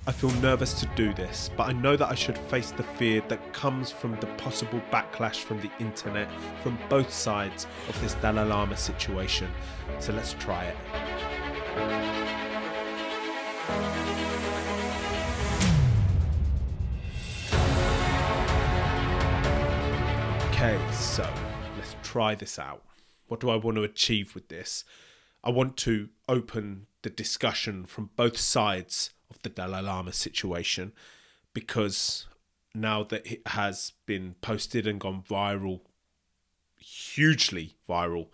I feel nervous to do this, but I know that I should face the fear that comes from the possible backlash from the internet from both sides of this Dalai Lama situation. So let's try it. Okay, so let's try this out. What do I want to achieve with this? I want to open the discussion from both sides of the Dalai Lama situation, because now that it has been posted and gone viral, hugely viral,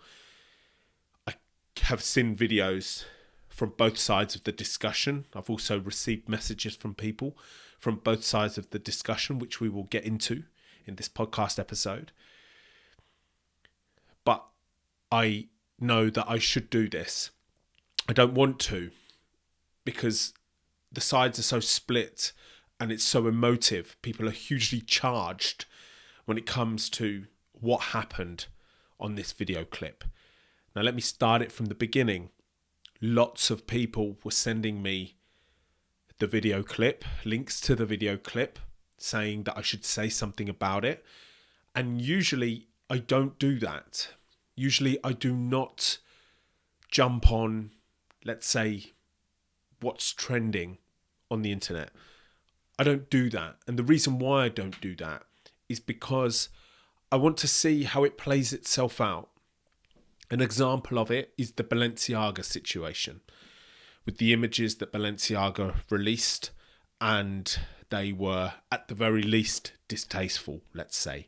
I have seen videos from both sides of the discussion. I've also received messages from people from both sides of the discussion, which we will get into in this podcast episode. But I know that I should do this. I don't want to, because the sides are so split and it's so emotive. People are hugely charged when it comes to what happened on this video clip. Now let me start it from the beginning. Lots of people were sending me the video clip, links to the video clip, saying that I should say something about it. And usually I don't do that. Usually I do not jump on, let's say, what's trending on the internet. I don't do that. And the reason why I don't do that is because I want to see how it plays itself out. An example of it is the Balenciaga situation, with the images that Balenciaga released, and they were at the very least distasteful, let's say.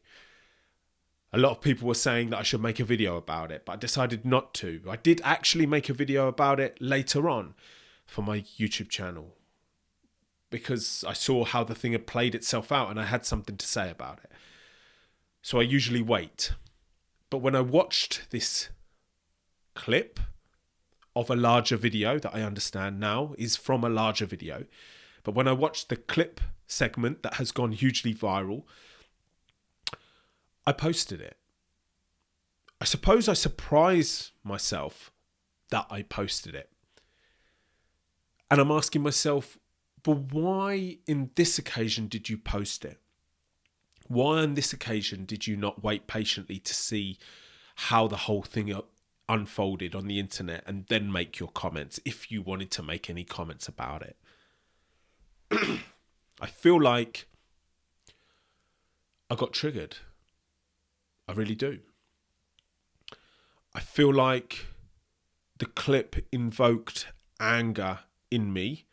A lot of people were saying that I should make a video about it, but I decided not to. I did actually make a video about it later on for my YouTube channel, because I saw how the thing had played itself out and I had something to say about it. So I usually wait. But when I watched this clip of a larger video that I understand now is from a larger video, but when I watched the clip segment that has gone hugely viral, I posted it. I suppose I surprised myself that I posted it. And I'm asking myself, but why in this occasion did you post it? Why on this occasion did you not wait patiently to see how the whole thing unfolded on the internet and then make your comments, if you wanted to make any comments about it? I feel like I got triggered. I really do. I feel like the clip invoked anger in me,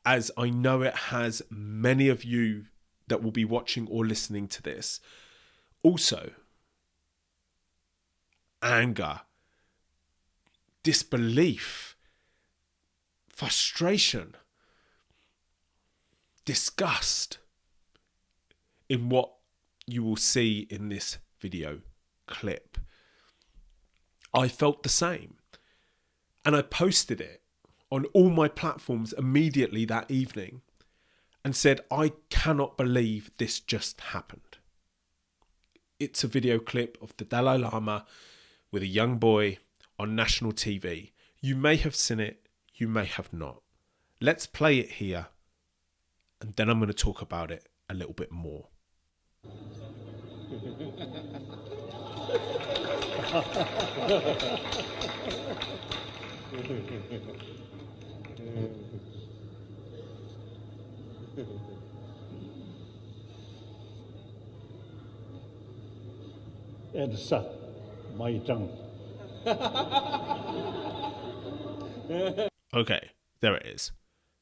as I know it has many of you that will be watching or listening to this. Also, anger, disbelief, frustration, disgust in what you will see in this video clip. I felt the same, and I posted it on all my platforms immediately that evening and said, I cannot believe this just happened. It's a video clip of the Dalai Lama with a young boy on national TV. You may have seen it, you may have not. Let's play it here, and then I'm going to talk about it a little bit more. Edsa, my tongue. Okay, there it is.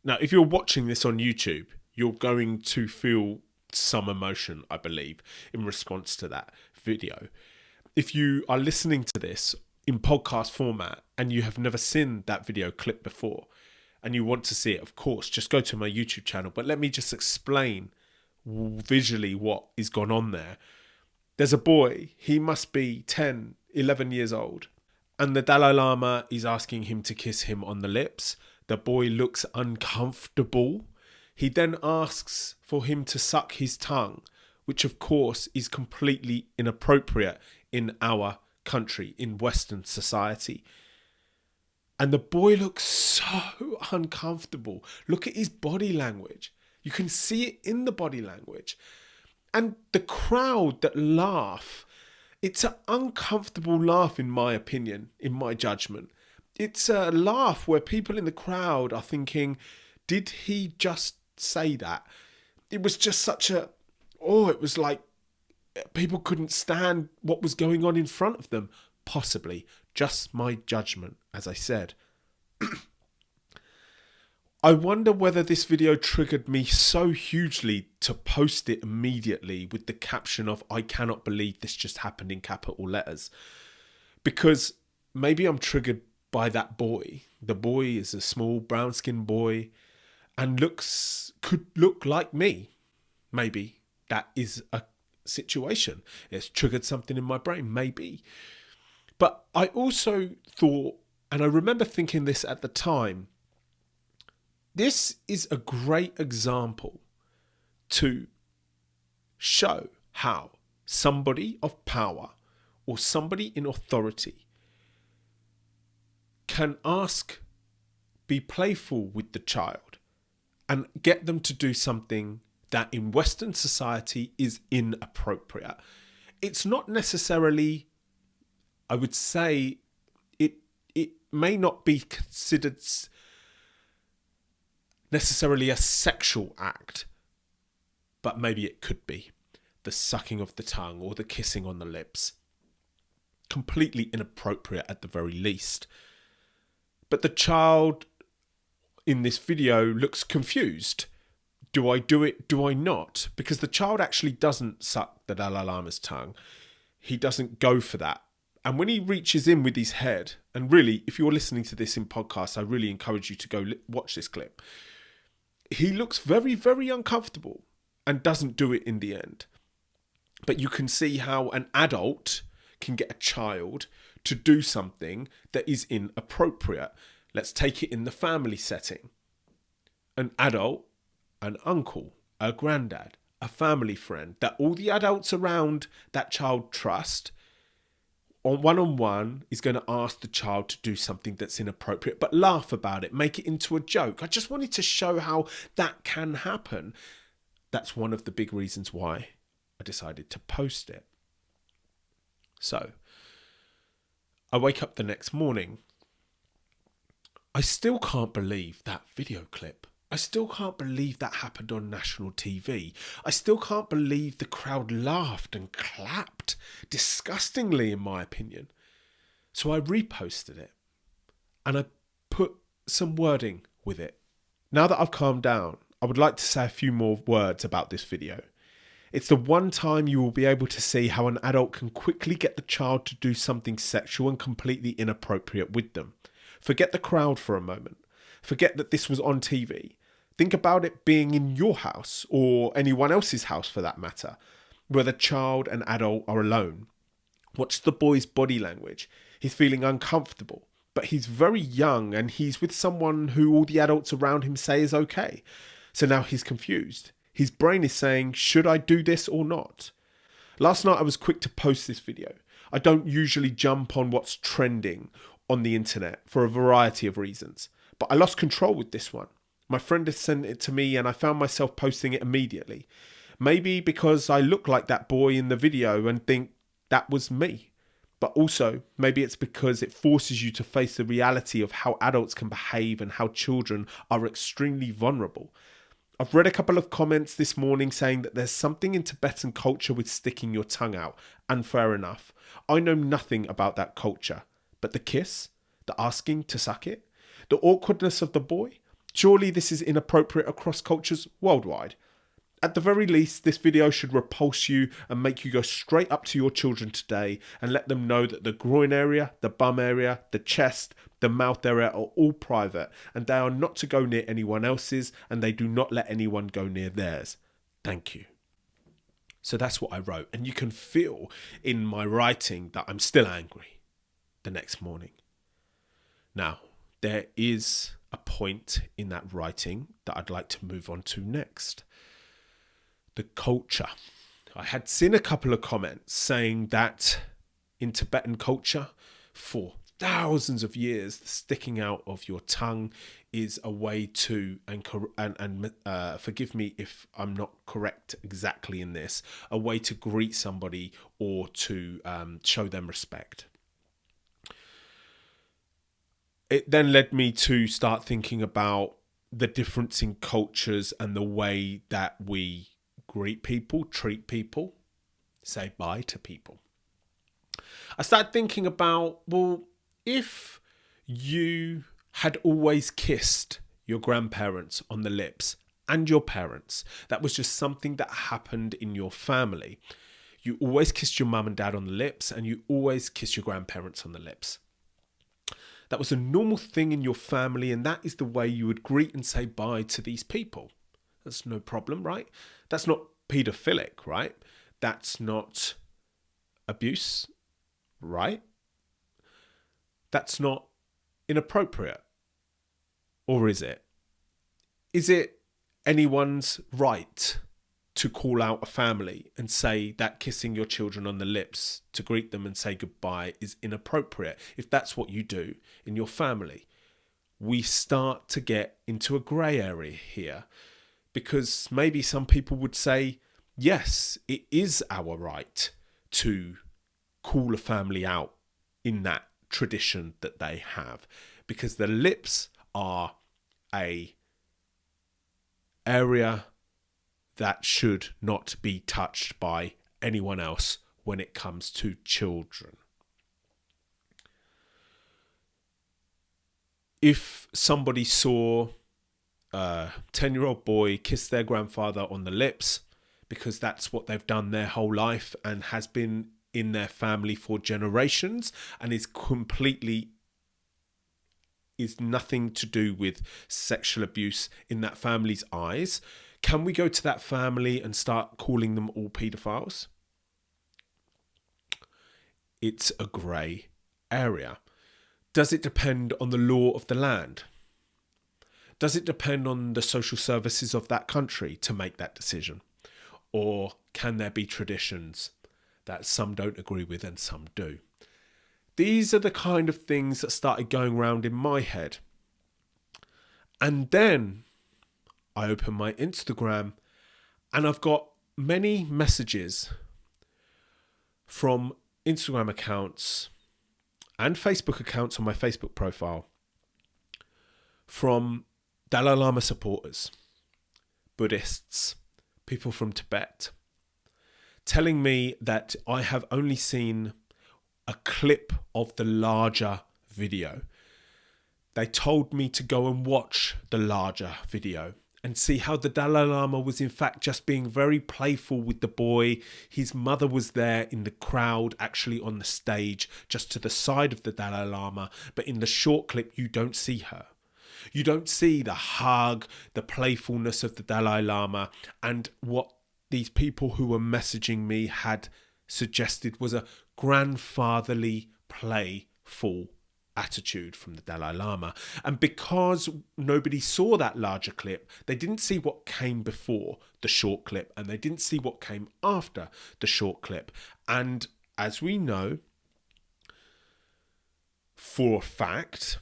Now, if you're watching this on YouTube, you're going to feel some emotion, I believe, in response to that video. If you are listening to this in podcast format and you have never seen that video clip before and you want to see it, of course, just go to my YouTube channel. But let me just explain visually what is going on there. There's a boy, he must be 10, 11 years old, and the Dalai Lama is asking him to kiss him on the lips. The boy looks uncomfortable. He then asks for him to suck his tongue, which of course is completely inappropriate in our country, in Western society. And the boy looks so uncomfortable. Look at his body language. You can see it in the body language. And the crowd that laugh, it's an uncomfortable laugh in my opinion, in my judgment. It's a laugh where people in the crowd are thinking, did he just say that? It was just such a, it was like people couldn't stand what was going on in front of them. Possibly. Just my judgment, as I said. I wonder whether this video triggered me so hugely to post it immediately with the caption of, I cannot believe this just happened, in capital letters. Because maybe I'm triggered by that boy. The boy is a small brown-skinned boy and could look like me. Maybe that is a situation. It's triggered something in my brain, maybe. But I also thought, and I remember thinking this at the time, this is a great example to show how somebody of power or somebody in authority can be playful with the child and get them to do something that in Western society is inappropriate. It's not necessarily, I would say, it may not be considered necessarily a sexual act, but maybe it could be. The sucking of the tongue or the kissing on the lips. Completely inappropriate at the very least. But the child in this video looks confused. Do I do it? Do I not? Because the child actually doesn't suck the Dalai Lama's tongue. He doesn't go for that. And when he reaches in with his head, and really, if you're listening to this in podcast, I really encourage you to go watch this clip. He looks very, very uncomfortable and doesn't do it in the end. But you can see how an adult can get a child to do something that is inappropriate. Let's take it in the family setting. An adult, an uncle, a granddad, a family friend that all the adults around that child trust, on one-on-one is going to ask the child to do something that's inappropriate, but laugh about it, make it into a joke. I just wanted to show how that can happen. That's one of the big reasons why I decided to post it. So, I wake up the next morning. I still can't believe that video clip. I still can't believe that happened on national TV. I still can't believe the crowd laughed and clapped disgustingly, in my opinion. So I reposted it and I put some wording with it. Now that I've calmed down, I would like to say a few more words about this video. It's the one time you will be able to see how an adult can quickly get the child to do something sexual and completely inappropriate with them. Forget the crowd for a moment. Forget that this was on TV. Think about it being in your house or anyone else's house for that matter, where the child and adult are alone. Watch the boy's body language. He's feeling uncomfortable, but he's very young and he's with someone who all the adults around him say is okay. So now he's confused. His brain is saying, should I do this or not? Last night I was quick to post this video. I don't usually jump on what's trending on the internet for a variety of reasons, but I lost control with this one. My friend had sent it to me and I found myself posting it immediately. Maybe because I look like that boy in the video and think that was me. But also, maybe it's because it forces you to face the reality of how adults can behave and how children are extremely vulnerable. I've read a couple of comments this morning saying that there's something in Tibetan culture with sticking your tongue out, and fair enough. I know nothing about that culture, but the kiss, the asking to suck it, the awkwardness of the boy, surely this is inappropriate across cultures worldwide. At the very least, this video should repulse you and make you go straight up to your children today and let them know that the groin area, the bum area, the chest, the mouth area are all private and they are not to go near anyone else's and they do not let anyone go near theirs. Thank you. So that's what I wrote, and you can feel in my writing that I'm still angry the next morning. Now, there is a point in that writing that I'd like to move on to next. The culture. I had seen a couple of comments saying that in Tibetan culture, for thousands of years, the sticking out of your tongue is a way to, and forgive me if I'm not correct exactly in this, a way to greet somebody or to show them respect. It then led me to start thinking about the difference in cultures and the way that we greet people, treat people, say bye to people. I started thinking about, well, if you had always kissed your grandparents on the lips and your parents, that was just something that happened in your family. You always kissed your mum and dad on the lips and you always kissed your grandparents on the lips. That was a normal thing in your family, and that is the way you would greet and say bye to these people. That's no problem, right? That's not paedophilic, right? That's not abuse, right? That's not inappropriate. Or is it? Is it anyone's right to call out a family and say that kissing your children on the lips to greet them and say goodbye is inappropriate? If that's what you do in your family, we start to get into a grey area here, because maybe some people would say, yes, it is our right to call a family out in that tradition that they have, because the lips are a area that should not be touched by anyone else when it comes to children. If somebody saw a 10-year-old boy kiss their grandfather on the lips, because that's what they've done their whole life and has been in their family for generations, and is nothing to do with sexual abuse in that family's eyes, can we go to that family and start calling them all paedophiles? It's a grey area. Does it depend on the law of the land? Does it depend on the social services of that country to make that decision? Or can there be traditions that some don't agree with and some do? These are the kind of things that started going around in my head. And then I open my Instagram and I've got many messages from Instagram accounts and Facebook accounts on my Facebook profile from Dalai Lama supporters, Buddhists, people from Tibet, telling me that I have only seen a clip of the larger video. They told me to go and watch the larger video and see how the Dalai Lama was in fact just being very playful with the boy. His mother was there in the crowd, actually on the stage, just to the side of the Dalai Lama. But in the short clip, you don't see her. You don't see the hug, the playfulness of the Dalai Lama. And what these people who were messaging me had suggested was a grandfatherly, playful attitude from the Dalai Lama. And because nobody saw that larger clip, they didn't see what came before the short clip, and they didn't see what came after the short clip. And as we know for a fact,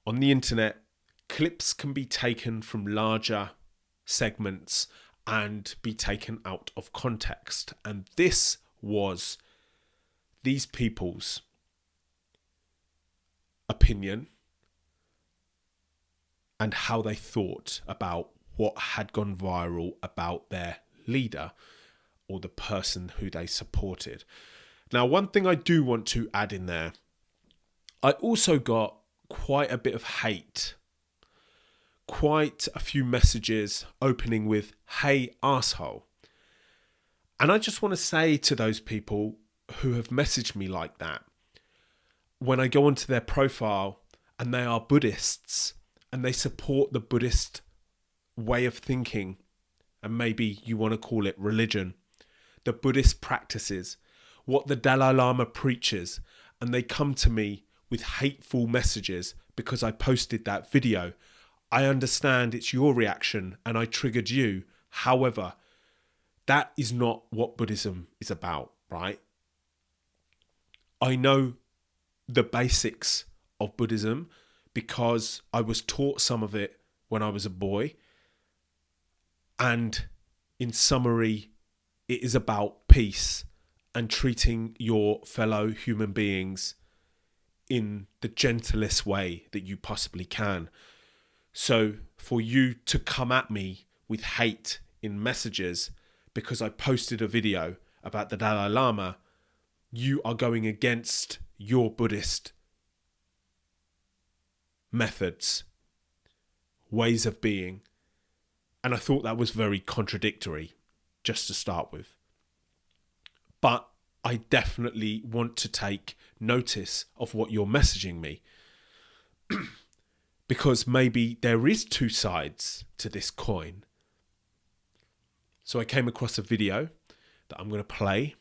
on the internet, clips can be taken from larger segments and be taken out of context. And this was these people's opinion and how they thought about what had gone viral about their leader or the person who they supported. Now, one thing I do want to add in there, I also got quite a bit of hate, quite a few messages opening with, "Hey, asshole." And I just want to say to those people who have messaged me like that, when I go onto their profile and they are Buddhists and they support the Buddhist way of thinking, and maybe you want to call it religion, the Buddhist practices, what the Dalai Lama preaches, and they come to me with hateful messages because I posted that video, I understand it's your reaction and I triggered you. However, that is not what Buddhism is about, right? I know the basics of Buddhism because I was taught some of it when I was a boy. And in summary, it is about peace and treating your fellow human beings in the gentlest way that you possibly can. So for you to come at me with hate in messages because I posted a video about the Dalai Lama, you are going against your Buddhist methods, ways of being. And I thought that was very contradictory, just to start with. But I definitely want to take notice of what you're messaging me. Because maybe there is two sides to this coin. So I came across a video that I'm going to play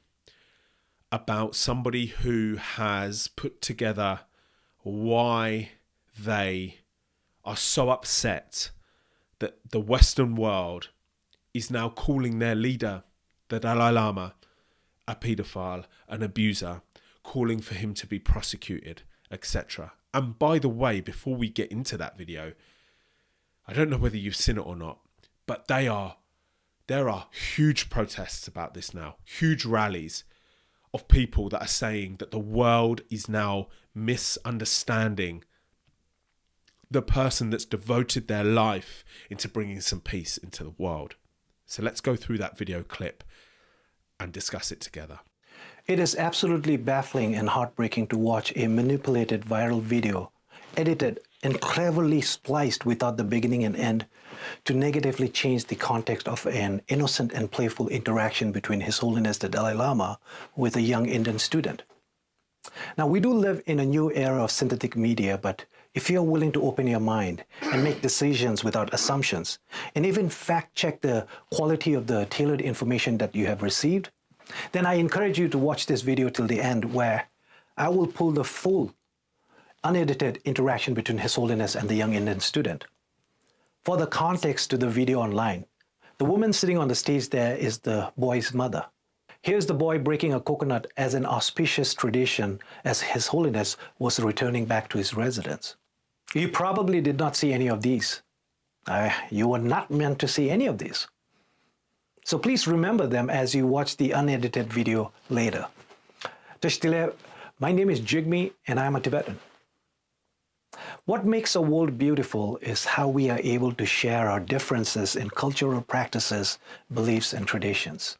about somebody who has put together why they are so upset that the Western world is now calling their leader, the Dalai Lama, a paedophile, an abuser, calling for him to be prosecuted, etc. And by the way, before we get into that video, I don't know whether you've seen it or not, but there are huge protests about this now, huge rallies of people that are saying that the world is now misunderstanding the person that's devoted their life into bringing some peace into the world. So let's go through that video clip and discuss it together. It is absolutely baffling and heartbreaking to watch a manipulated viral video, edited and cleverly spliced without the beginning and end, to negatively change the context of an innocent and playful interaction between His Holiness the Dalai Lama with a young Indian student. Now, we do live in a new era of synthetic media, but if you're willing to open your mind and make decisions without assumptions, and even fact-check the quality of the tailored information that you have received, then I encourage you to watch this video till the end, where I will pull the full, unedited interaction between His Holiness and the young Indian student. For the context to the video online, the woman sitting on the stage there is the boy's mother. Here's the boy breaking a coconut as an auspicious tradition as His Holiness was returning back to his residence. You probably did not see any of these. You were not meant to see any of these. So please remember them as you watch the unedited video later. Tashtile, my name is Jigme and I'm a Tibetan. What makes a world beautiful is how we are able to share our differences in cultural practices, beliefs, and traditions.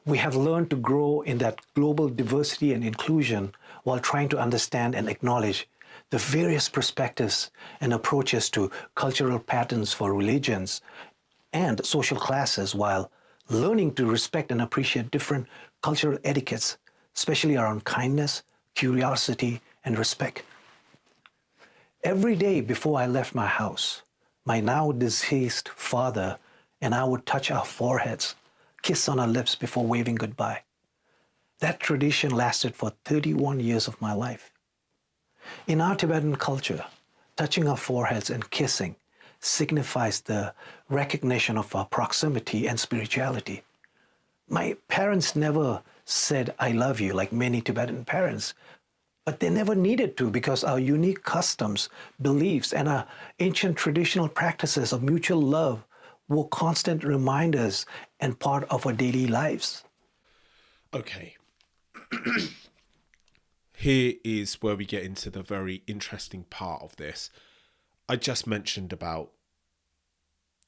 We have learned to grow in that global diversity and inclusion while trying to understand and acknowledge the various perspectives and approaches to cultural patterns for religions and social classes, while learning to respect and appreciate different cultural etiquettes, especially around kindness, curiosity, and respect. Every day before I left my house, my now deceased father and I would touch our foreheads, kiss on our lips before waving goodbye. That tradition lasted for 31 years of my life. In our Tibetan culture, touching our foreheads and kissing signifies the recognition of our proximity and spirituality. My parents never said, "I love you," like many Tibetan parents, but they never needed to, because our unique customs, beliefs, and our ancient traditional practices of mutual love were constant reminders and part of our daily lives. Okay. Here is where we get into the very interesting part of this. I just mentioned about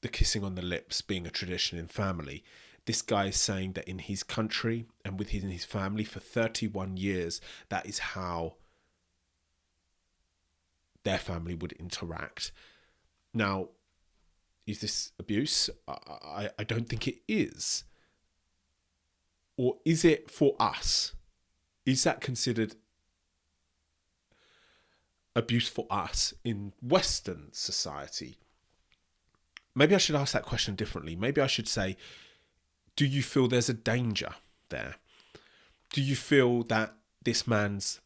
the kissing on the lips being a tradition in family. This guy is saying that in his country and within his family for 31 years, that is how their family would interact. Now, is this abuse? I don't think it is. Or is it for us? Is that considered abuse for us in Western society? Maybe I should ask that question differently. Maybe I should say, do you feel there's a danger there? Do you feel that this man's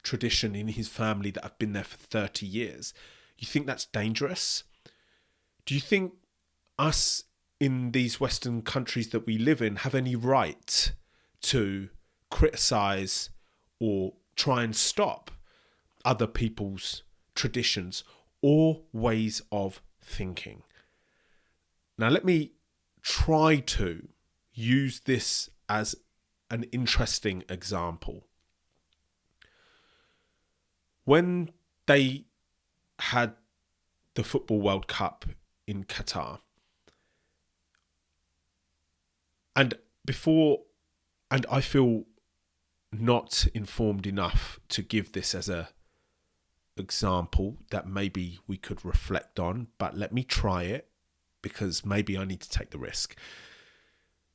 tradition in his family that have been there for 30 years, you think that's dangerous? Do you think us in these Western countries that we live in have any right to criticize or try and stop other people's traditions or ways of thinking. Now, let me try to use this as an interesting example. When they had the Football World Cup in Qatar, and I feel not informed enough to give this as a example that maybe we could reflect on, but let me try it because maybe I need to take the risk.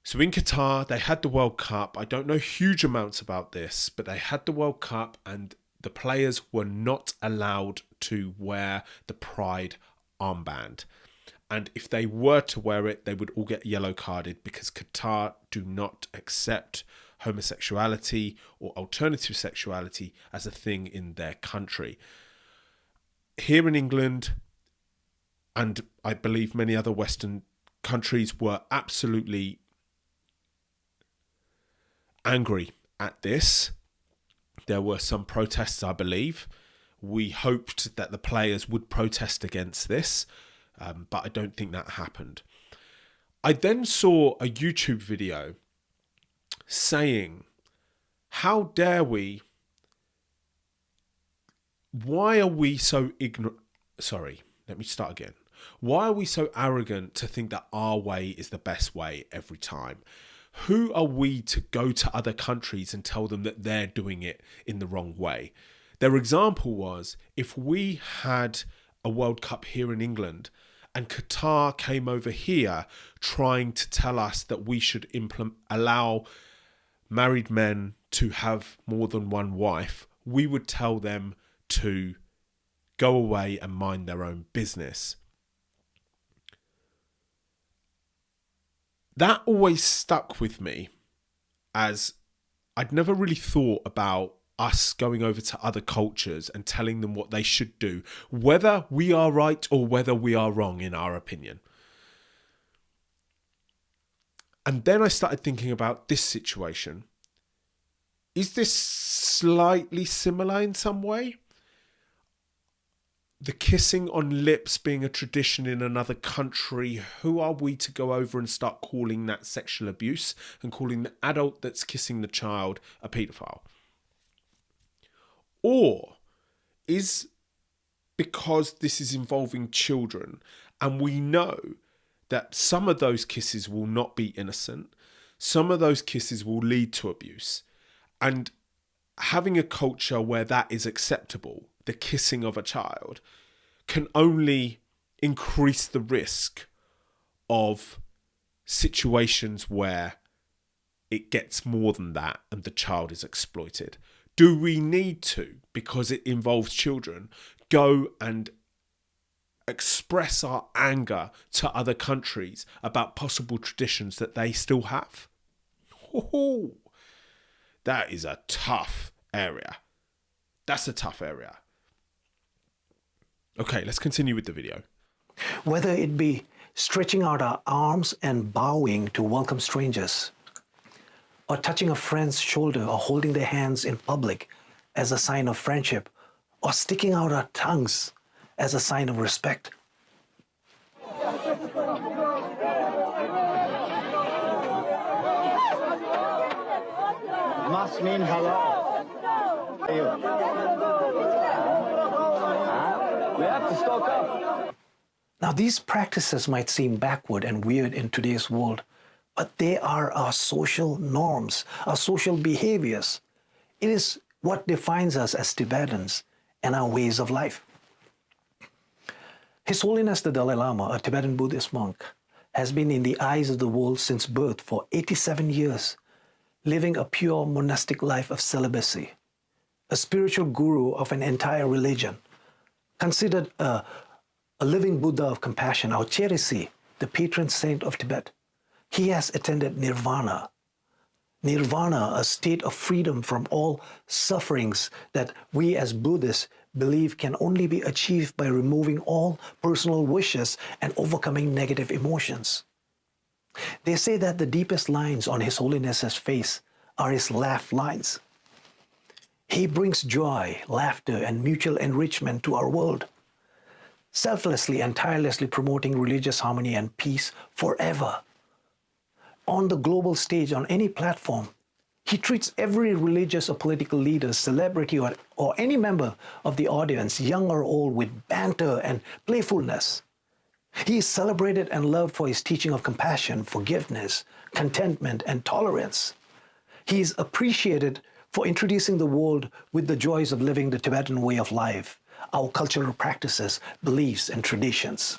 So in Qatar, they had the World Cup. I don't know huge amounts about this, but they had the World Cup and the players were not allowed to wear the pride armband. And if they were to wear it, they would all get yellow carded because Qatar do not accept homosexuality or alternative sexuality as a thing in their country. Here in England, and I believe many other Western countries, were absolutely angry at this. There were some protests, I believe. We hoped that the players would protest against this, but I don't think that happened. I then saw a YouTube video saying, how dare we? Why are we so ignorant? Sorry, let me start again. Why are we so arrogant to think that our way is the best way every time? Who are we to go to other countries and tell them that they're doing it in the wrong way? Their example was, if we had a World Cup here in England and Qatar came over here trying to tell us that we should allow married men to have more than one wife, we would tell them to go away and mind their own business. That always stuck with me, as I'd never really thought about us going over to other cultures and telling them what they should do, whether we are right or whether we are wrong in our opinion. And then I started thinking about this situation. Is this slightly similar in some way? The kissing on lips being a tradition in another country, who are we to go over and start calling that sexual abuse and calling the adult that's kissing the child a paedophile? Or is, because this is involving children and we know that some of those kisses will not be innocent, some of those kisses will lead to abuse, and having a culture where that is acceptable, the kissing of a child, can only increase the risk of situations where it gets more than that and the child is exploited. Do we need to, because it involves children, go and express our anger to other countries about possible traditions that they still have? Oh, that is a tough area. That's a tough area. Okay, let's continue with the video. Whether it be stretching out our arms and bowing to welcome strangers, or touching a friend's shoulder or holding their hands in public as a sign of friendship, or sticking out our tongues as a sign of respect. Must mean hello. We have to stock up. Now, these practices might seem backward and weird in today's world, but they are our social norms, our social behaviors. It is what defines us as Tibetans and our ways of life. His Holiness the Dalai Lama, a Tibetan Buddhist monk, has been in the eyes of the world since birth for 87 years, living a pure monastic life of celibacy, a spiritual guru of an entire religion, considered a living Buddha of compassion, our Cherisi, the patron saint of Tibet. He has attended nirvana. Nirvana, a state of freedom from all sufferings that we as Buddhists believe can only be achieved by removing all personal wishes and overcoming negative emotions. They say that the deepest lines on His Holiness's face are his laugh lines. He brings joy, laughter, and mutual enrichment to our world, selflessly and tirelessly promoting religious harmony and peace forever. On the global stage, on any platform, he treats every religious or political leader, celebrity, or any member of the audience, young or old, with banter and playfulness. He is celebrated and loved for his teaching of compassion, forgiveness, contentment, and tolerance. He is appreciated for introducing the world with the joys of living the Tibetan way of life, our cultural practices, beliefs, and traditions.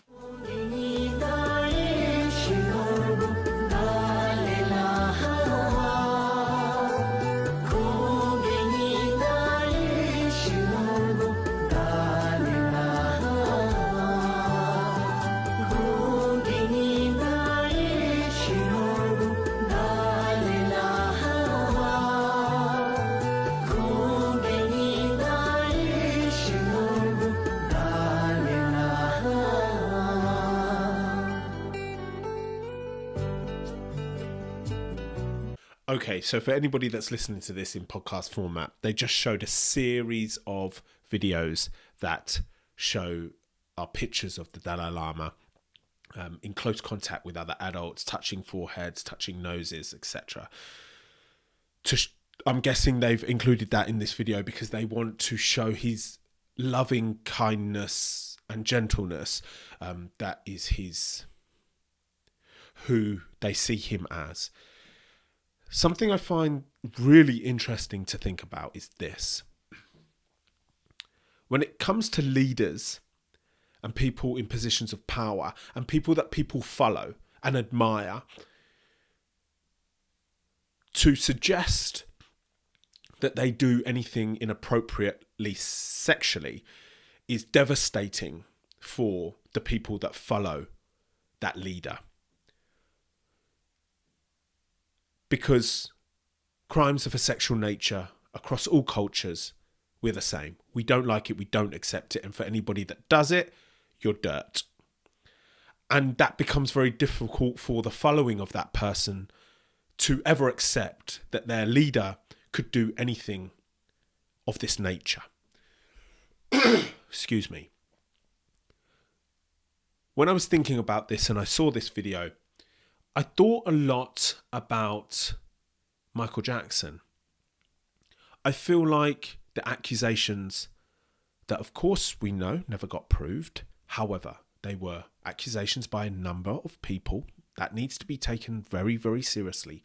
Okay, so for anybody that's listening to this in podcast format, they just showed a series of videos that show our pictures of the Dalai Lama in close contact with other adults, touching foreheads, touching noses, etc. I'm guessing they've included that in this video because they want to show his loving kindness and gentleness. That is who they see him as. Something I find really interesting to think about is this. When it comes to leaders and people in positions of power and people that people follow and admire, to suggest that they do anything inappropriately sexually is devastating for the people that follow that leader. Because crimes of a sexual nature across all cultures, we're the same. We don't like it, we don't accept it. And for anybody that does it, you're dirt. And that becomes very difficult for the following of that person to ever accept that their leader could do anything of this nature. Excuse me. When I was thinking about this and I saw this video, I thought a lot about Michael Jackson. I feel like the accusations that, of course, we know never got proved. However, they were accusations by a number of people. That needs to be taken very, very seriously.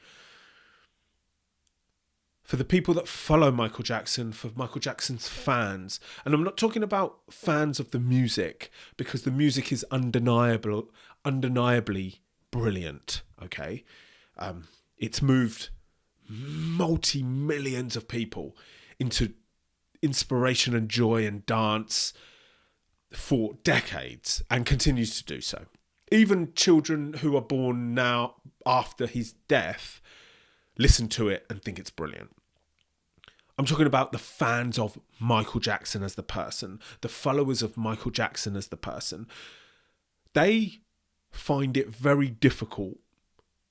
For the people that follow Michael Jackson, for Michael Jackson's fans, and I'm not talking about fans of the music, because the music is undeniably brilliant, okay? It's moved multi-millions of people into inspiration and joy and dance for decades and continues to do so. Even children who are born now after his death listen to it and think it's brilliant. I'm talking about the fans of Michael Jackson as the person, the followers of Michael Jackson as the person. They find it very difficult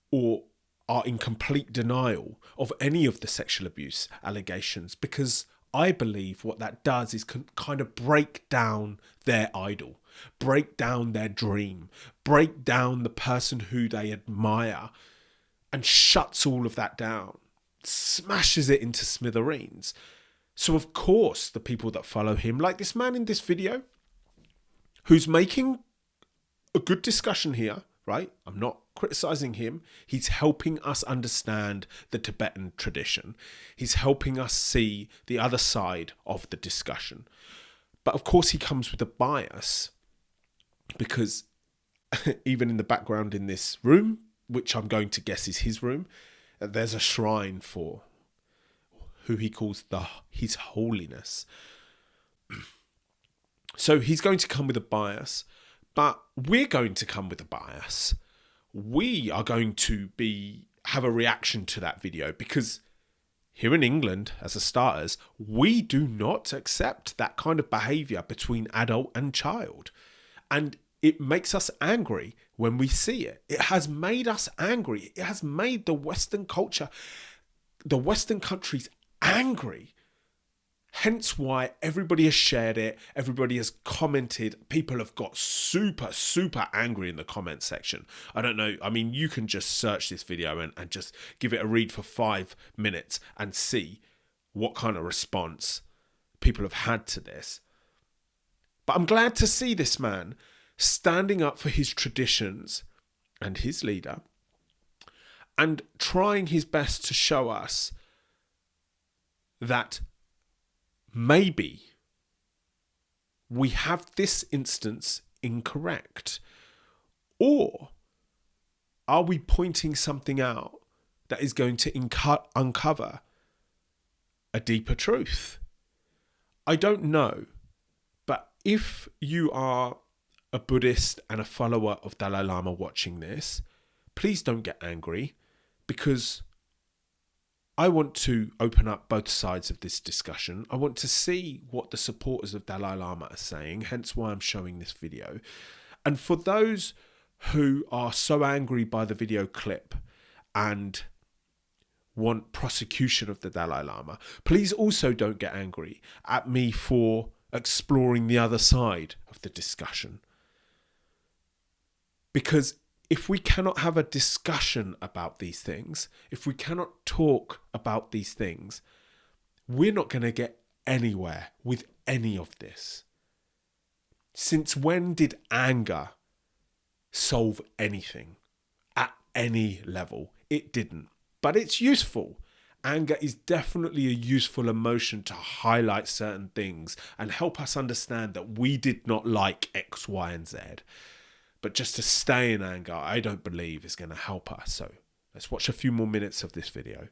or are in complete denial of any of the sexual abuse allegations, because I believe what that does is kind of break down their idol, break down their dream, break down the person who they admire, and shuts all of that down, smashes it into smithereens. So of course the people that follow him, like this man in this video, who's making a good discussion here, right? I'm not criticizing him. He's helping us understand the Tibetan tradition. He's helping us see the other side of the discussion. But of course he comes with a bias, because even in the background in this room, which I'm going to guess is his room, there's a shrine for who he calls His Holiness. So he's going to come with a bias. But we're going to come with a bias. We are going to have a reaction to that video, because here in England, as a starters, we do not accept that kind of behaviour between adult and child. And it makes us angry when we see it. It has made us angry. It has made the Western culture, the Western countries angry Hence why everybody has shared it, everybody has commented, people have got super, super angry in the comment section. I don't know, I mean, you can just search this video and just give it a read for 5 minutes and see what kind of response people have had to this. But I'm glad to see this man standing up for his traditions and his leader and trying his best to show us that maybe we have this instance incorrect. Or are we pointing something out that is going to uncover a deeper truth? I don't know. But if you are a Buddhist and a follower of Dalai Lama watching this, please don't get angry, because I want to open up both sides of this discussion. I want to see what the supporters of Dalai Lama are saying, hence why I'm showing this video. And for those who are so angry by the video clip and want prosecution of the Dalai Lama, please also don't get angry at me for exploring the other side of the discussion. Because if we cannot have a discussion about these things, if we cannot talk about these things, we're not going to get anywhere with any of this. Since when did anger solve anything at any level? It didn't. But it's useful. Anger is definitely a useful emotion to highlight certain things and help us understand that we did not like X, Y, and Z. But just to stay in anger, I don't believe is going to help us. So let's watch a few more minutes of this video.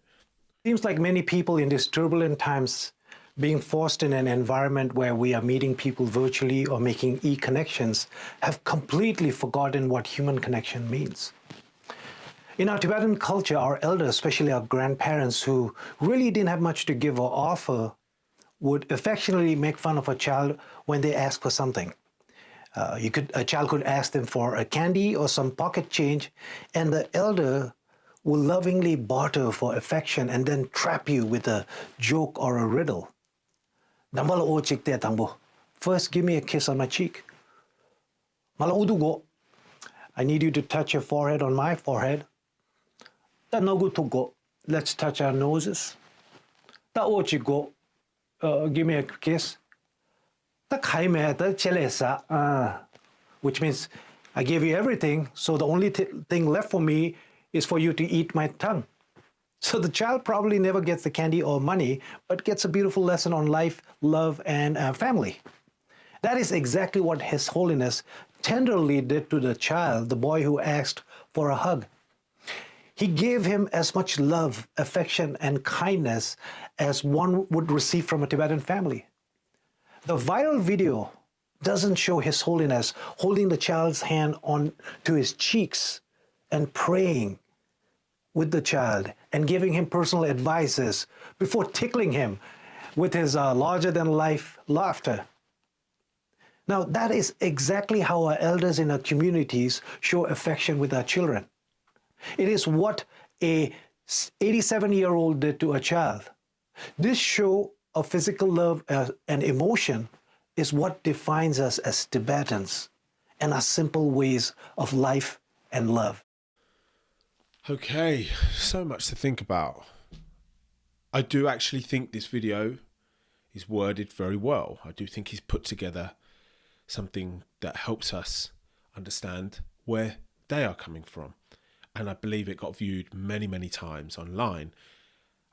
Seems like many people in these turbulent times, being forced in an environment where we are meeting people virtually or making e-connections, have completely forgotten what human connection means. In our Tibetan culture, our elders, especially our grandparents who really didn't have much to give or offer, would affectionately make fun of a child when they ask for something. A child could ask them for a candy or some pocket change, and the elder will lovingly barter for affection and then trap you with a joke or a riddle. First, give me a kiss on my cheek. I need you to touch your forehead on my forehead. Let's touch our noses. Give me a kiss. Which means I gave you everything, so the only thing left for me is for you to eat my tongue. So the child probably never gets the candy or money, but gets a beautiful lesson on life, love, and family. That is exactly what His Holiness tenderly did to the child, the boy who asked for a hug. He gave him as much love, affection, and kindness as one would receive from a Tibetan family. The viral video doesn't show His Holiness holding the child's hand on to his cheeks and praying with the child and giving him personal advices before tickling him with his larger-than-life laughter. Now, that is exactly how our elders in our communities show affection with our children. It is what a 87-year-old did to a child. This show of physical love and emotion is what defines us as Tibetans and our simple ways of life and love. Okay, so much to think about. I do actually think this video is worded very well. I do think he's put together something that helps us understand where they are coming from. And I believe it got viewed many, many times online.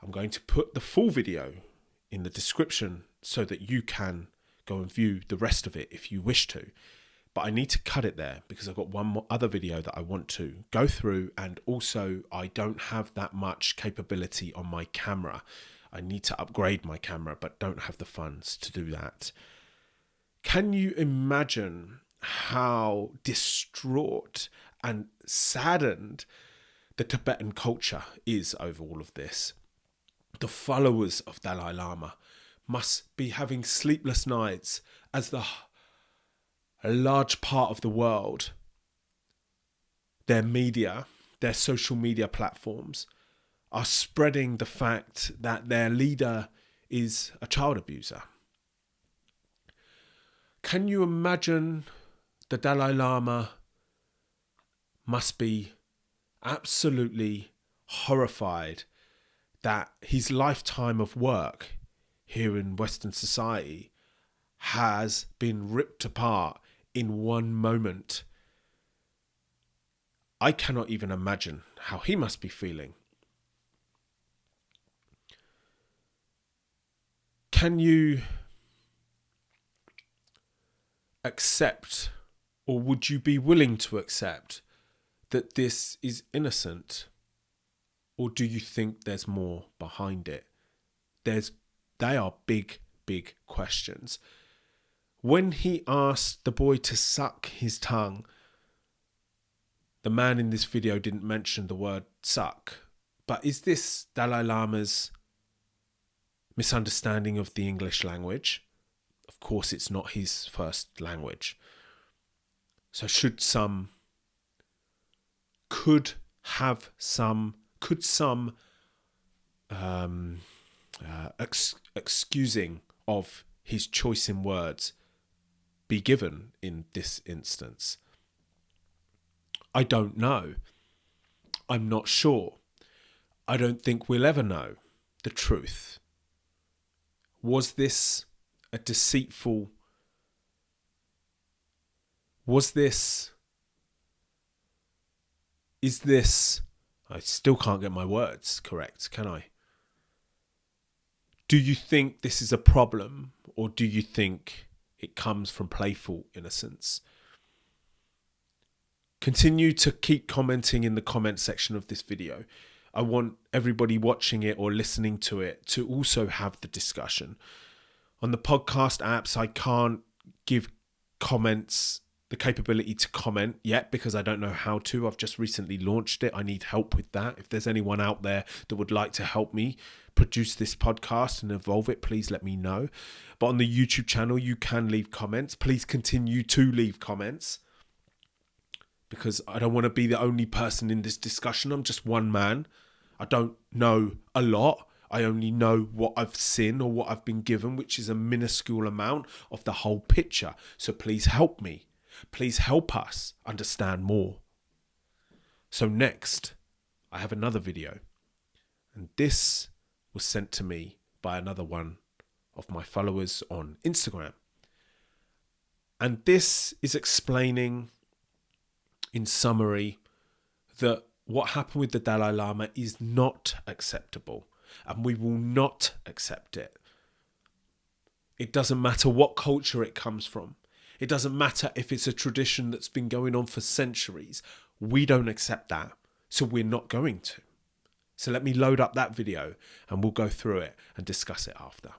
I'm going to put the full video in the description so that you can go and view the rest of it if you wish to. But I need to cut it there because I've got one more other video that I want to go through, and also I don't have that much capability on my camera. I need to upgrade my camera but don't have the funds to do that. Can you imagine how distraught and saddened the Tibetan culture is over all of this? The followers of Dalai Lama must be having sleepless nights as a large part of the world, their media, their social media platforms, are spreading the fact that their leader is a child abuser. Can you imagine the Dalai Lama must be absolutely horrified that his lifetime of work here in Western society has been ripped apart in one moment? I cannot even imagine how he must be feeling. Can you accept, or would you be willing to accept, that this is innocent? Or do you think there's more behind it? They are big, big questions. When he asked the boy to suck his tongue, the man in this video didn't mention the word suck. But is this Dalai Lama's misunderstanding of the English language? Of course, it's not his first language. So could some excusing of his choice in words be given in this instance? I don't know. I'm not sure. I don't think we'll ever know the truth. Was this a deceitful? Is this, I still can't get my words correct, can I? Do you think this is a problem, or do you think it comes from playful innocence? Continue to keep commenting in the comment section of this video. I want everybody watching it or listening to it to also have the discussion. On the podcast apps, I can't give comments the capability to comment yet because I don't know how to. I've just recently launched it. I need help with that. If there's anyone out there that would like to help me produce this podcast and evolve it, please let me know. But on the YouTube channel, you can leave comments. Please continue to leave comments, because I don't want to be the only person in this discussion. I'm just one man. I don't know a lot. I only know what I've seen or what I've been given, which is a minuscule amount of the whole picture. So please help me. Please help us understand more. So next, I have another video. And this was sent to me by another one of my followers on Instagram. And this is explaining, in summary, that what happened with the Dalai Lama is not acceptable, and we will not accept it. It doesn't matter what culture it comes from. It doesn't matter if it's a tradition that's been going on for centuries. We don't accept that, so we're not going to. So let me load up that video and we'll go through it and discuss it after.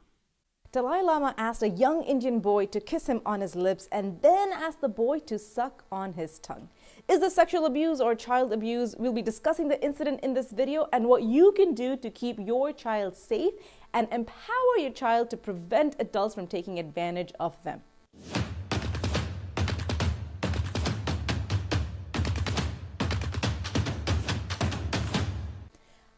Dalai Lama asked a young Indian boy to kiss him on his lips and then asked the boy to suck on his tongue. Is this sexual abuse or child abuse? We'll be discussing the incident in this video and what you can do to keep your child safe and empower your child to prevent adults from taking advantage of them.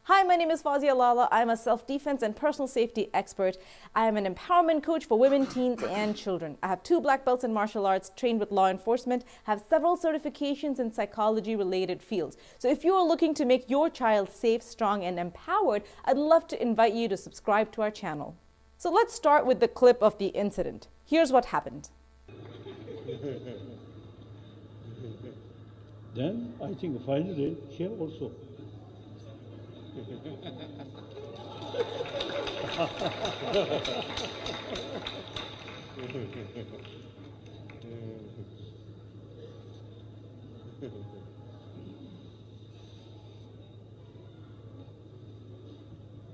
Hi, my name is Fawzia Lala. I'm a self-defense and personal safety expert. I am an empowerment coach for women, teens, and children. I have 2 black belts in martial arts, trained with law enforcement, have several certifications in psychology-related fields. So if you are looking to make your child safe, strong, and empowered, I'd love to invite you to subscribe to our channel. So let's start with the clip of the incident. Here's what happened. Then I think finally here also.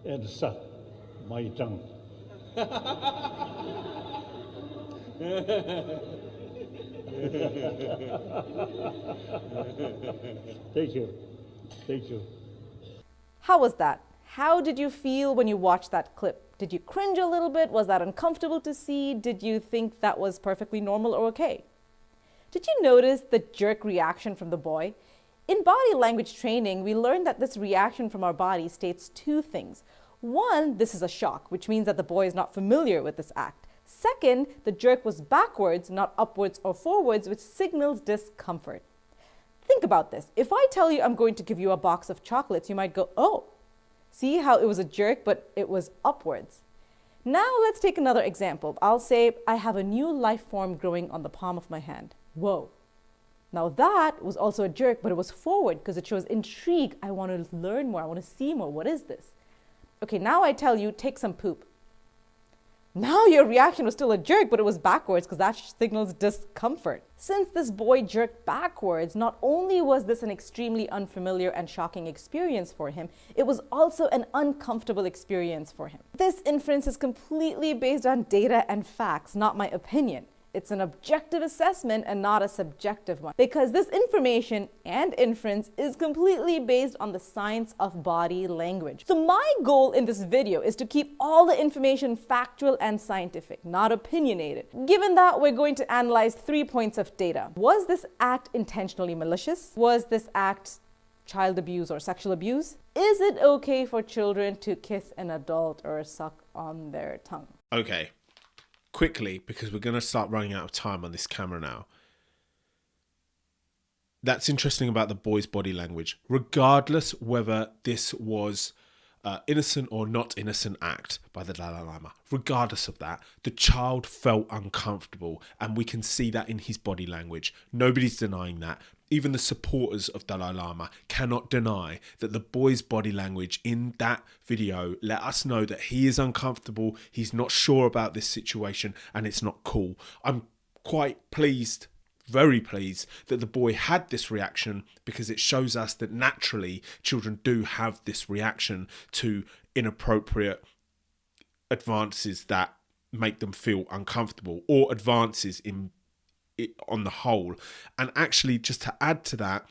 And suck my tongue. Thank you. Thank you. How was that? How did you feel when you watched that clip? Did you cringe a little bit? Was that uncomfortable to see? Did you think that was perfectly normal or okay? Did you notice the jerk reaction from the boy? In body language training, we learned that this reaction from our body states 2 things. One, this is a shock, which means that the boy is not familiar with this act. Second, the jerk was backwards, not upwards or forwards, which signals discomfort. Think about this. If I tell you I'm going to give you a box of chocolates, you might go, oh, see how it was a jerk, but it was upwards. Now let's take another example. I'll say, I have a new life form growing on the palm of my hand. Whoa. Now that was also a jerk, but it was forward because it shows intrigue. I want to learn more. I want to see more. What is this? Okay, now I tell you, take some poop. Now your reaction was still a jerk, but it was backwards because that signals discomfort. Since this boy jerked backwards, not only was this an extremely unfamiliar and shocking experience for him, it was also an uncomfortable experience for him. This inference is completely based on data and facts, not my opinion. It's an objective assessment and not a subjective one, because this information and inference is completely based on the science of body language. So my goal in this video is to keep all the information factual and scientific, not opinionated. Given that, we're going to analyze 3 points of data. Was this act intentionally malicious? Was this act child abuse or sexual abuse? Is it okay for children to kiss an adult or suck on their tongue? Okay. Quickly, because we're going to start running out of time on this camera now. That's interesting about the boy's body language. Regardless whether this was innocent or not innocent act by the Dalai Lama, regardless of that, the child felt uncomfortable, and we can see that in his body language. Nobody's denying that. Even the supporters of Dalai Lama cannot deny that the boy's body language in that video let us know that he is uncomfortable, he's not sure about this situation, and it's not cool. I'm quite pleased, very pleased, that the boy had this reaction, because it shows us that naturally children do have this reaction to inappropriate advances that make them feel uncomfortable, or advances in it on the whole. And actually, just to add to that,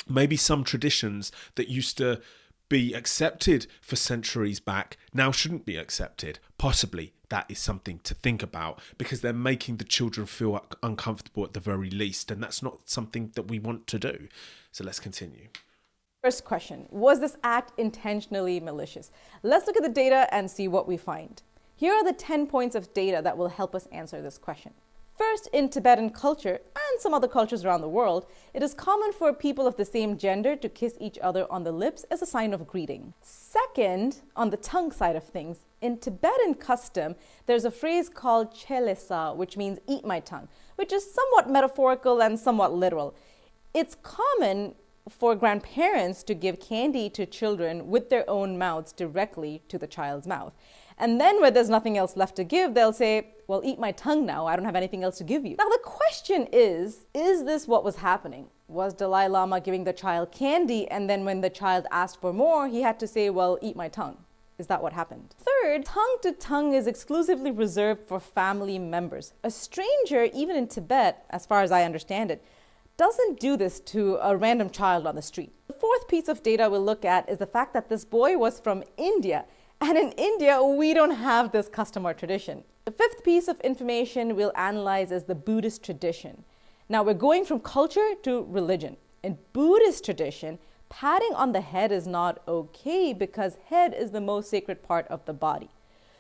maybe some traditions that used to be accepted for centuries back now shouldn't be accepted. Possibly that is something to think about, because they're making the children feel uncomfortable at the very least, and that's not something that we want to do. So let's continue. First question, was this act intentionally malicious? Let's look at the data and see what we find. Here are the 10 points of data that will help us answer this question. First, in Tibetan culture and some other cultures around the world, it is common for people of the same gender to kiss each other on the lips as a sign of greeting. Second, on the tongue side of things, in Tibetan custom, there's a phrase called chelesa, which means eat my tongue, which is somewhat metaphorical and somewhat literal. It's common for grandparents to give candy to children with their own mouths directly to the child's mouth. And then when there's nothing else left to give, they'll say, well, eat my tongue now. I don't have anything else to give you. Now, the question is this what was happening? Was Dalai Lama giving the child candy, and then when the child asked for more, he had to say, well, eat my tongue? Is that what happened? Third, tongue to tongue is exclusively reserved for family members. A stranger, even in Tibet, as far as I understand it, doesn't do this to a random child on the street. The fourth piece of data we'll look at is the fact that this boy was from India. And in India, we don't have this custom or tradition. The fifth piece of information we'll analyze is the Buddhist tradition. Now, we're going from culture to religion. In Buddhist tradition, patting on the head is not okay because head is the most sacred part of the body.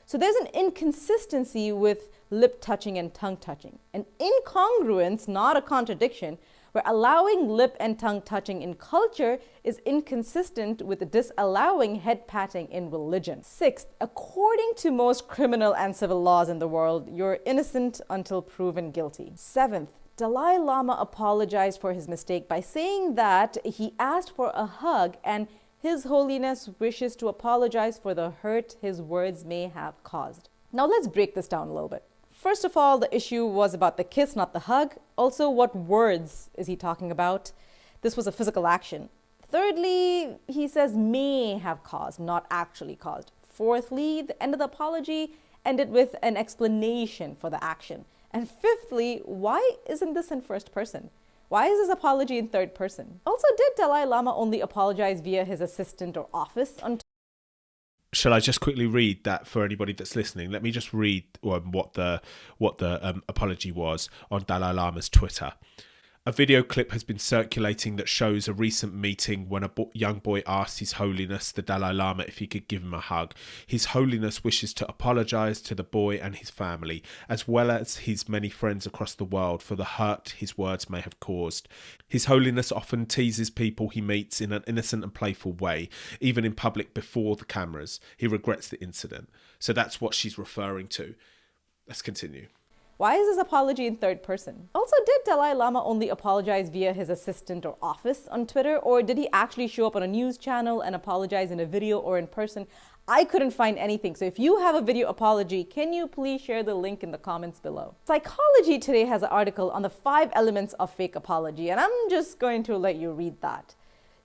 So there's an inconsistency with lip touching and tongue touching. An incongruence, not a contradiction, where allowing lip and tongue touching in culture is inconsistent with disallowing head patting in religion. Sixth, according to most criminal and civil laws in the world, you're innocent until proven guilty. Seventh, Dalai Lama apologized for his mistake by saying that he asked for a hug and His Holiness wishes to apologize for the hurt his words may have caused. Now let's break this down a little bit. First of all, the issue was about the kiss, not the hug. Also, what words is he talking about? This was a physical action. Thirdly, he says may have caused, not actually caused. Fourthly, the end of the apology ended with an explanation for the action. And fifthly, why isn't this in first person? Why is this apology in third person? Also, did Dalai Lama only apologize via his assistant or office? Shall I just quickly read that for anybody that's listening? Let me just read what the apology was on Dalai Lama's Twitter. A video clip has been circulating that shows a recent meeting when a young boy asked His Holiness the Dalai Lama if he could give him a hug. His Holiness wishes to apologise to the boy and his family, as well as his many friends across the world, for the hurt his words may have caused. His Holiness often teases people he meets in an innocent and playful way, even in public before the cameras. He regrets the incident. So that's what she's referring to. Let's continue. Why is this apology in third person? Also, did Dalai Lama only apologize via his assistant or office on Twitter, or did he actually show up on a news channel and apologize in a video or in person? I couldn't find anything. So if you have a video apology, can you please share the link in the comments below? Psychology Today has an article on the 5 elements of fake apology, and I'm just going to let you read that.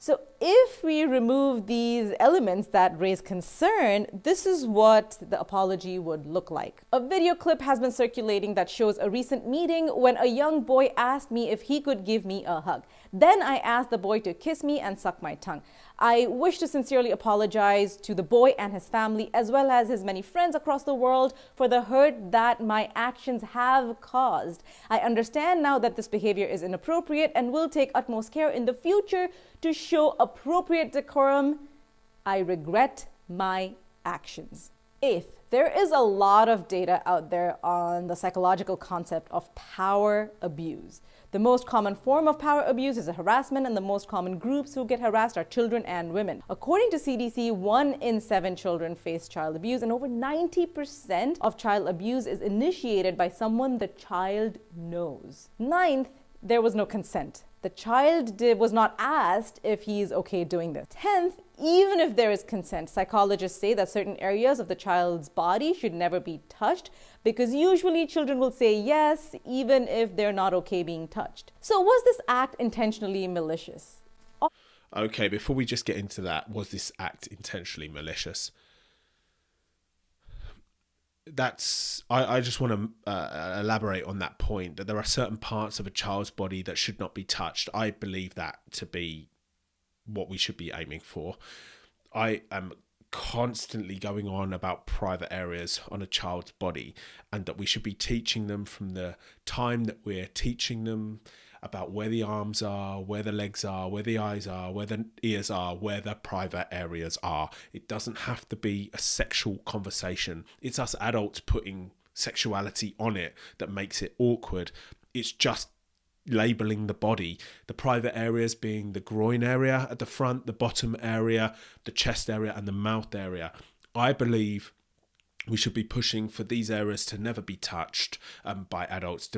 So if we remove these elements that raise concern, this is what the apology would look like. A video clip has been circulating that shows a recent meeting when a young boy asked me if he could give me a hug. Then I asked the boy to kiss me and suck my tongue. I wish to sincerely apologize to the boy and his family, as well as his many friends across the world, for the hurt that my actions have caused. I understand now that this behavior is inappropriate and will take utmost care in the future to show appropriate decorum. I regret my actions. Eighth, there is a lot of data out there on the psychological concept of power abuse. The most common form of power abuse is harassment, and the most common groups who get harassed are children and women. According to CDC, 1 in 7 children face child abuse, and over 90% of child abuse is initiated by someone the child knows. Ninth, there was no consent. The child was not asked if he's okay doing this. 10th, even if there is consent, psychologists say that certain areas of the child's body should never be touched, because usually children will say yes, even if they're not okay being touched. So was this act intentionally malicious? Okay, before we just get into that, was this act intentionally malicious? I just want to elaborate on that point, that there are certain parts of a child's body that should not be touched. I believe that to be what we should be aiming for. I am constantly going on about private areas on a child's body, and that we should be teaching them from the time that we're teaching them about where the arms are, where the legs are, where the eyes are, where the ears are, where the private areas are. It doesn't have to be a sexual conversation. It's us adults putting sexuality on it that makes it awkward. It's just labeling the body, the private areas being the groin area at the front, the bottom area, the chest area, and the mouth area. I believe we should be pushing for these areas to never be touched by adults.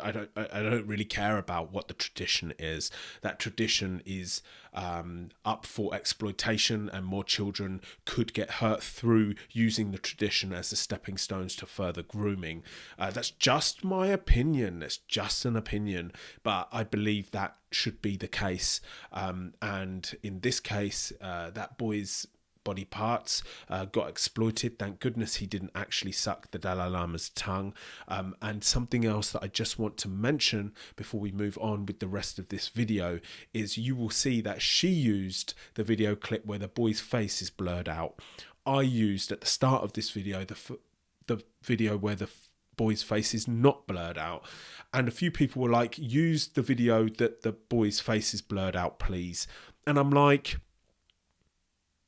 I don't really care about what the tradition is. That tradition is up for exploitation, and more children could get hurt through using the tradition as the stepping stones to further grooming. That's just my opinion. It's just an opinion, but I believe that should be the case. And in this case, that boy's body parts got exploited. Thank goodness he didn't actually suck the Dalai Lama's tongue. And something else that I just want to mention before we move on with the rest of this video is you will see that she used the video clip where the boy's face is blurred out. I used at the start of this video the video where the boy's face is not blurred out, and a few people were like, use the video that the boy's face is blurred out, please. And I'm like,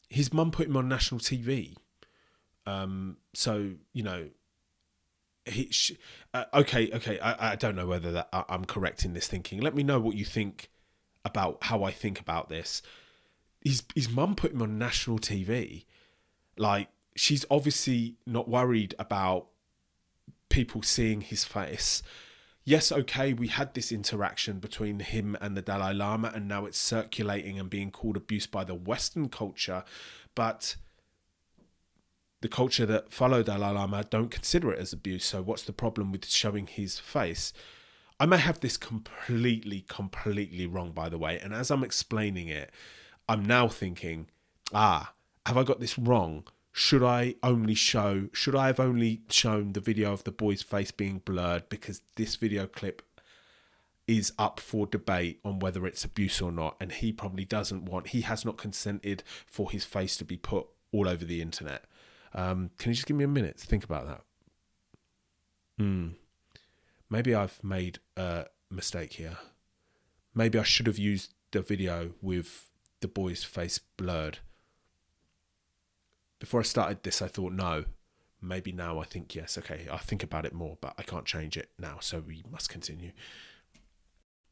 his mum put him on national TV. So, you know, okay. I don't know whether that I'm correct in this thinking. Let me know what you think about how I think about this. His mum put him on national TV. Like, she's obviously not worried about people seeing his face. Yes, okay, we had this interaction between him and the Dalai Lama, and now it's circulating and being called abuse by the Western culture, but the culture that follow Dalai Lama don't consider it as abuse. So what's the problem with showing his face? I may have this completely wrong, by the way, and as I'm explaining it, I'm now thinking, have I got this wrong? Should I have only shown the video of the boy's face being blurred, because this video clip is up for debate on whether it's abuse or not, and he probably he has not consented for his face to be put all over the internet. Can you just give me a minute to think about that? Maybe I've made a mistake here. maybe I should have used the video with the boy's face blurred. Before I started this, I thought no. Maybe now I think yes. Okay, I'll think about it more, but I can't change it now, so we must continue.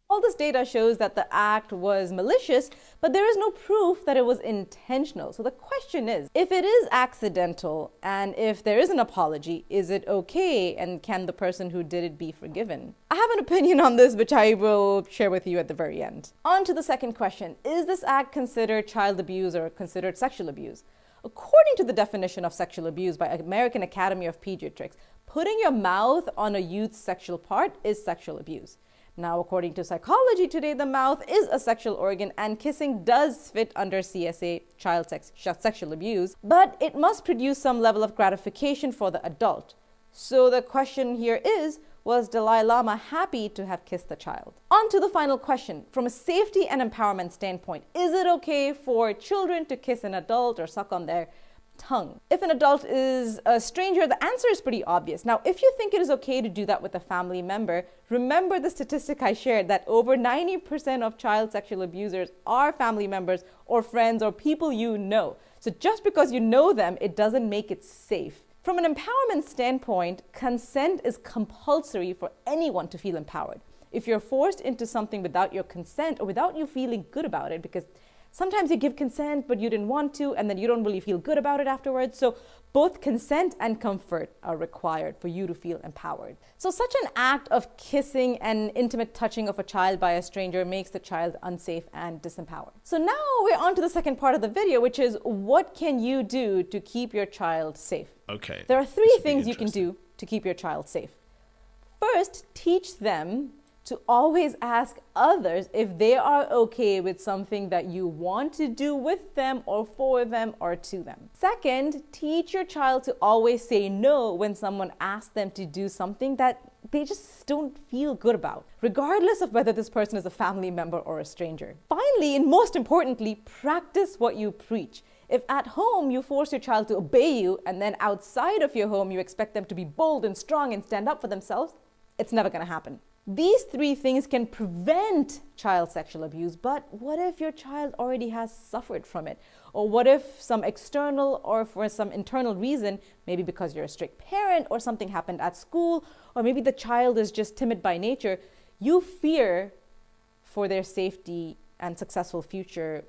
All this data shows that the act was malicious, but there is no proof that it was intentional. So the question is, if it is accidental and if there is an apology, is it okay, and can the person who did it be forgiven? I have an opinion on this, which I will share with you at the very end. On to the second question. Is this act considered child abuse or considered sexual abuse? According to the definition of sexual abuse by American Academy of Pediatrics, putting your mouth on a youth's sexual part is sexual abuse. Now, according to Psychology Today, the mouth is a sexual organ and kissing does fit under CSA, child sexual abuse, but it must produce some level of gratification for the adult. So the question here is, was Dalai Lama happy to have kissed the child? On to the final question. From a safety and empowerment standpoint, is it okay for children to kiss an adult or suck on their tongue? If an adult is a stranger, the answer is pretty obvious. Now, if you think it is okay to do that with a family member, remember the statistic I shared that over 90% of child sexual abusers are family members or friends or people you know. So just because you know them, it doesn't make it safe. From an empowerment standpoint, consent is compulsory for anyone to feel empowered. If you're forced into something without your consent or without you feeling good about it, because sometimes you give consent, but you didn't want to, and then you don't really feel good about it afterwards. So both consent and comfort are required for you to feel empowered. So such an act of kissing and intimate touching of a child by a stranger makes the child unsafe and disempowered. So now we're on to the second part of the video, which is what can you do to keep your child safe? Okay. There are three things you can do to keep your child safe. First, teach them to always ask others if they are okay with something that you want to do with them or for them or to them. Second, teach your child to always say no when someone asks them to do something that they just don't feel good about, regardless of whether this person is a family member or a stranger. Finally, and most importantly, practice what you preach. If at home you force your child to obey you and then outside of your home you expect them to be bold and strong and stand up for themselves, it's never going to happen. These three things can prevent child sexual abuse, but what if your child already has suffered from it? Or what if some external or for some internal reason, maybe because you're a strict parent or something happened at school, or maybe the child is just timid by nature, you fear for their safety and successful future?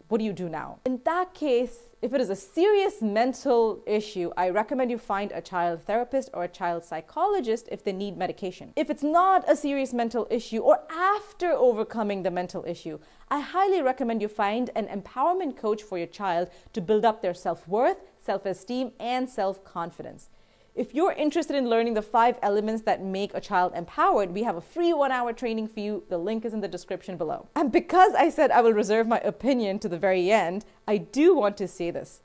What do you do now? In that case, if it is a serious mental issue, I recommend you find a child therapist or a child psychologist if they need medication. If it's not a serious mental issue or after overcoming the mental issue, I highly recommend you find an empowerment coach for your child to build up their self-worth, self-esteem, and self-confidence. If you're interested in learning the 5 elements that make a child empowered, we have a free 1-hour training for you. The link is in the description below. And because I said I will reserve my opinion to the very end, I do want to say this.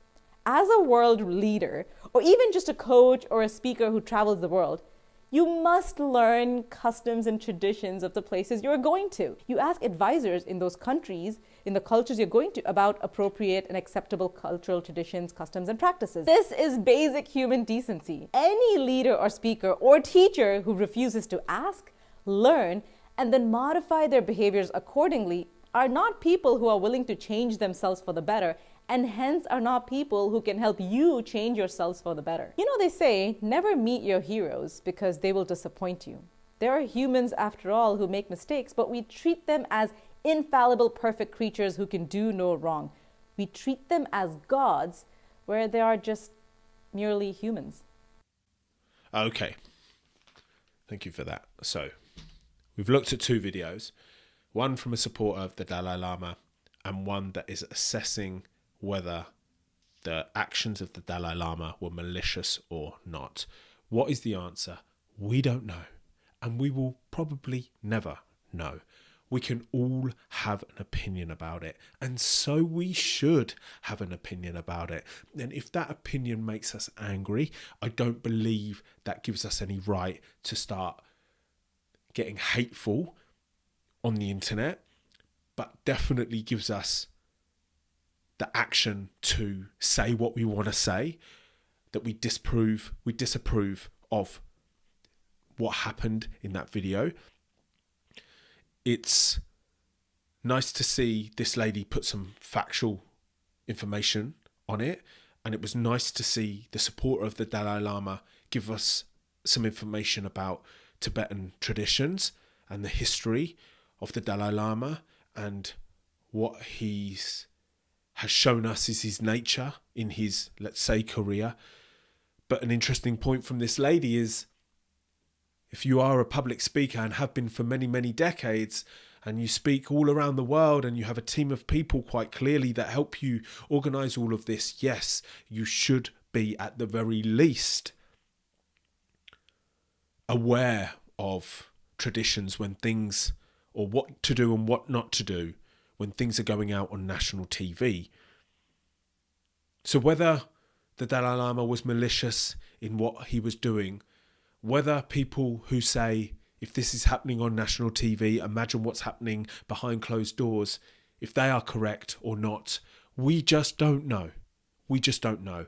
As a world leader, or even just a coach or a speaker who travels the world, you must learn customs and traditions of the places you're going to. You ask advisors in those countries, in the cultures you're going to, about appropriate and acceptable cultural traditions, customs, and practices. This is basic human decency. Any leader or speaker or teacher who refuses to ask, learn, and then modify their behaviors accordingly are not people who are willing to change themselves for the better, and hence are not people who can help you change yourselves for the better. You know, they say, never meet your heroes because they will disappoint you. There are humans, after all, who make mistakes, but we treat them as infallible, perfect creatures who can do no wrong. We treat them as gods, where they are just merely humans. Okay. Thank you for that. So, we've looked at 2 videos. One from a supporter of the Dalai Lama and one that is assessing whether the actions of the Dalai Lama were malicious or not. What is the answer? We don't know, and we will probably never know. We can all have an opinion about it, and so we should have an opinion about it. And if that opinion makes us angry, I don't believe that gives us any right to start getting hateful on the internet, but definitely gives us the action to say what we want to say, that we disapprove of what happened in that video. It's nice to see this lady put some factual information on it. And it was nice to see the supporter of the Dalai Lama give us some information about Tibetan traditions and the history of the Dalai Lama and what has shown us is his nature in his, let's say, career. But an interesting point from this lady is, if you are a public speaker and have been for many, many decades, and you speak all around the world and you have a team of people quite clearly that help you organise all of this, yes, you should be at the very least aware of traditions when things, or what to do and what not to do when things are going out on national TV. So whether the Dalai Lama was malicious in what he was doing, whether people who say, if this is happening on national TV, imagine what's happening behind closed doors, if they are correct or not, we just don't know. We just don't know.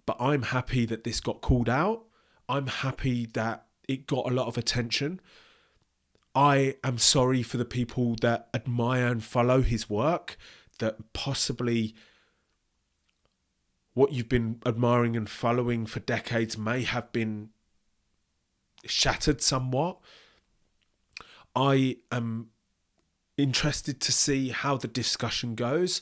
But I'm happy that this got called out. I'm happy that it got a lot of attention. I am sorry for the people that admire and follow his work, that possibly what you've been admiring and following for decades may have been shattered somewhat. I am interested to see how the discussion goes.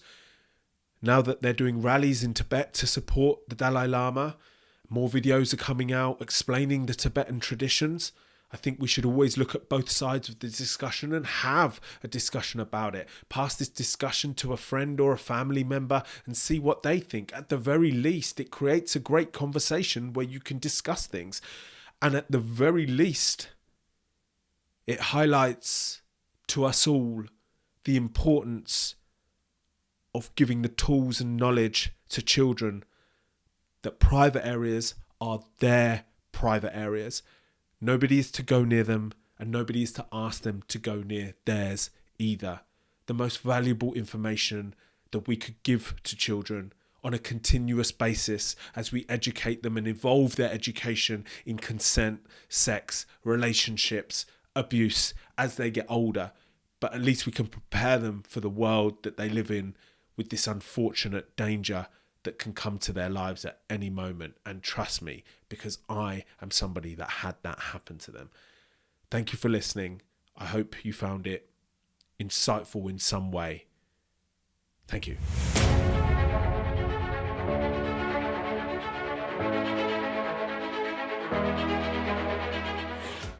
Now that they're doing rallies in Tibet to support the Dalai Lama, more videos are coming out explaining the Tibetan traditions. I think we should always look at both sides of the discussion and have a discussion about it. Pass this discussion to a friend or a family member and see what they think. At the very least, it creates a great conversation where you can discuss things. And at the very least, it highlights to us all the importance of giving the tools and knowledge to children that private areas are their private areas. Nobody is to go near them, and nobody is to ask them to go near theirs either. The most valuable information that we could give to children on a continuous basis as we educate them and evolve their education in consent, sex, relationships, abuse as they get older. But at least we can prepare them for the world that they live in with this unfortunate danger that can come to their lives at any moment. And trust me, because I am somebody that had that happen to them. Thank you for listening. I hope you found it insightful in some way. Thank you.